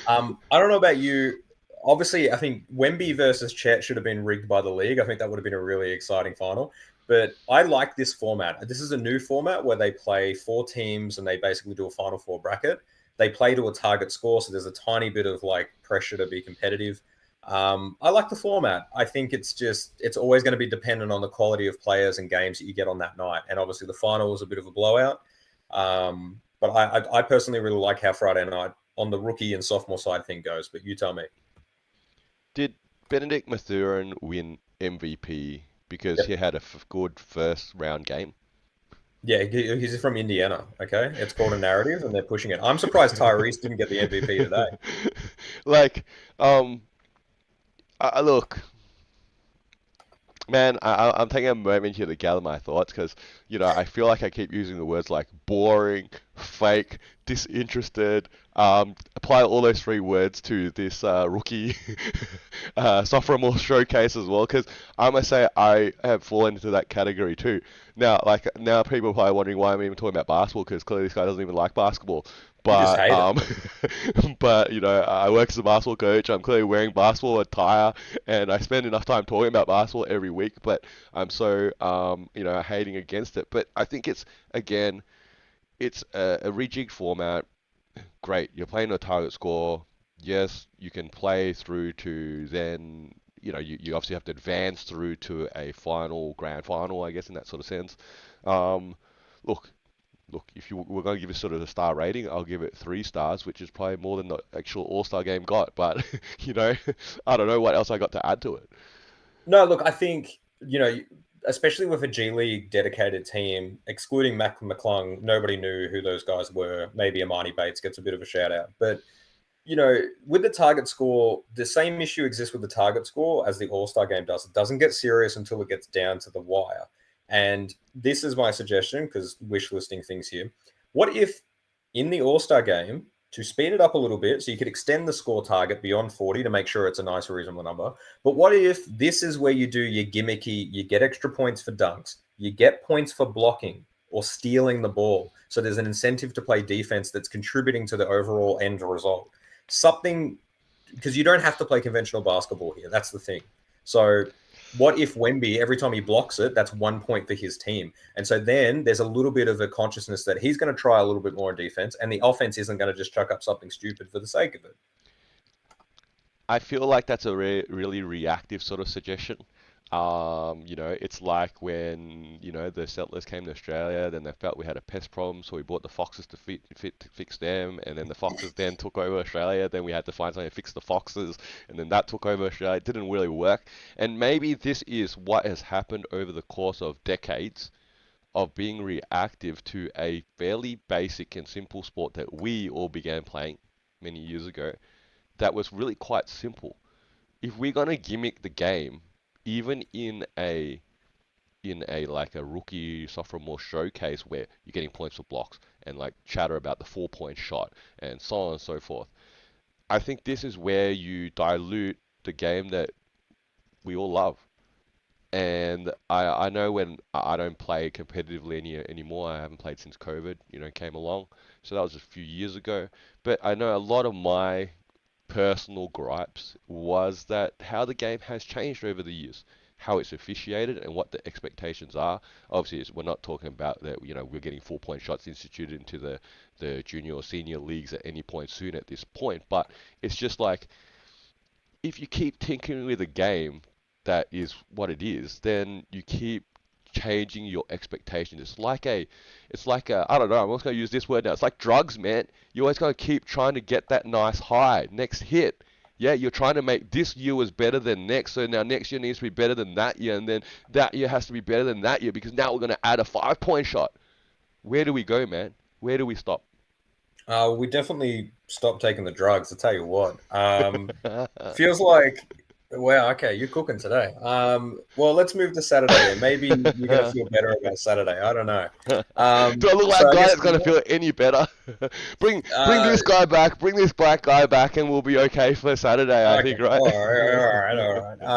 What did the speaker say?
I don't know about you. Obviously, I think Wemby versus Chet should have been rigged by the league. I think that would have been a really exciting final. But I like this format. This is a new format where they play four teams and they basically do a final four bracket. They play to a target score, so there's a tiny bit of like pressure to be competitive. I like the format. I think it's always going to be dependent on the quality of players and games that you get on that night. And obviously, the final was a bit of a blowout. But I personally really like how Friday night on the rookie and sophomore side thing goes. But you tell me. Did Benedict Mathurin win MVP because Yep. he had a good first round game? Yeah, he's from Indiana. Okay, it's called a narrative, and they're pushing it. I'm surprised Tyrese didn't get the MVP today. Like, um, look, man, I'm taking a moment here to gather my thoughts because, I feel like I keep using the words like boring, fake, disinterested. Apply all those three words to this rookie sophomore showcase as well because I must say I have fallen into that category too. Now people are probably wondering why I'm even talking about basketball because clearly this guy doesn't even like basketball. You just But hate it. but I work as a basketball coach. I'm clearly wearing basketball attire, and I spend enough time talking about basketball every week. But I'm so hating against it. But I think it's again, it's a rejigged format. Great, you're playing a target score. Yes, you can play through to then. You obviously have to advance through to a grand final, I guess, in that sort of sense. Um, look, if you were going to give it sort of a star rating, I'll give it 3 stars, which is probably more than the actual All-Star game got. But you know, I don't know what else I got to add to it. No, look, I think especially with a G League dedicated team, excluding Mac McClung, nobody knew who those guys were. Maybe Amani Bates gets a bit of a shout out, but with the target score, the same issue exists with the target score as the All Star game does. It doesn't get serious until it gets down to the wire. And this is my suggestion because wish listing things here. What if in the All Star game, to speed it up a little bit, so you could extend the score target beyond 40 to make sure it's a nice, reasonable number? But what if this is where you do your gimmicky, you get extra points for dunks, you get points for blocking or stealing the ball? So there's an incentive to play defense that's contributing to the overall end result. Something because you don't have to play conventional basketball here. That's the thing. So what if Wemby, every time he blocks it, that's 1 point for his team? And so then there's a little bit of a consciousness that he's going to try a little bit more in defense, and the offense isn't going to just chuck up something stupid for the sake of it. I feel like that's a really reactive sort of suggestion. It's like when, the settlers came to Australia, then they felt we had a pest problem, so we brought the foxes to fix them, and then the foxes then took over Australia, then we had to find something to fix the foxes, and then that took over Australia. It didn't really work. And maybe this is what has happened over the course of decades of being reactive to a fairly basic and simple sport that we all began playing many years ago that was really quite simple. If we're gonna gimmick the game, even in a like a rookie sophomore showcase where you're getting points for blocks and like chatter about the 4 point shot and so on and so forth, I think this is where you dilute the game that we all love. And I know when I don't play competitively anymore, I haven't played since COVID, came along. So that was a few years ago. But I know a lot of my personal gripes was that how the game has changed over the years, how it's officiated, and what the expectations are. Obviously, we're not talking about that. We're getting 4 point shots instituted into the junior or senior leagues at any point soon at this point. But it's just like if you keep tinkering with a game that is what it is, then you keep changing your expectations. It's like a, I don't know, I'm also gonna use this word now. It's like drugs, man. You always gotta keep trying to get that nice high, next hit. Yeah, you're trying to make this year was better than next, so now next year needs to be better than that year, and then that year has to be better than that year because now we're gonna add a 5 point shot. Where do we go, man? Where do we stop? We definitely stopped taking the drugs. I tell you what. Feels like, wow, okay, you're cooking today. Well, let's move to Saturday then. Maybe you're gonna feel better about Saturday. I don't know. Do I look like So a I guy guess that's gonna feel any better? Bring uh, this guy back, bring this black guy back, and we'll be okay for Saturday, I okay, think, right? all right, all right, all right.